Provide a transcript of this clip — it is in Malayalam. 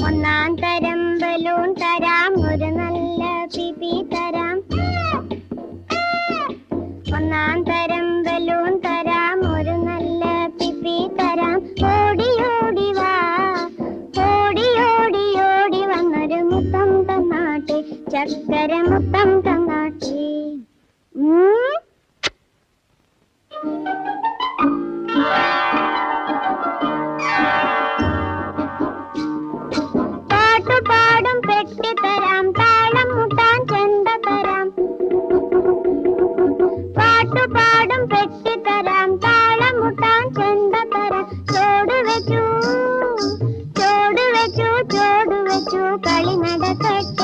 ഒന്നാം തരം ബലൂൺ തരാം, ഒരു നല്ല പിപി തരാം. ഒന്നാം തരം ബലൂൺ തരാം, ഒരു നല്ല പിപി തരാം. ഓടി ഓടി വാ, ഓടി ഓടി ഓടി വന്നൊരു മുത്തം തന്നാട്ടെ, ചക്കര മുത്തം തന്നാട്ടെ. പാട്ടുപാടും പെട്ടി തരാം, താളം മുട്ടാൻ ചെണ്ട തരാം. പാട്ടുപാടും പെട്ടി തരാം, താളം മുട്ടാൻ ചെണ്ട തരാം. ചോട് വെച്ചു ചോട് വെച്ചു ചോട് വെച്ചു കളി നടക്കട്ടെ.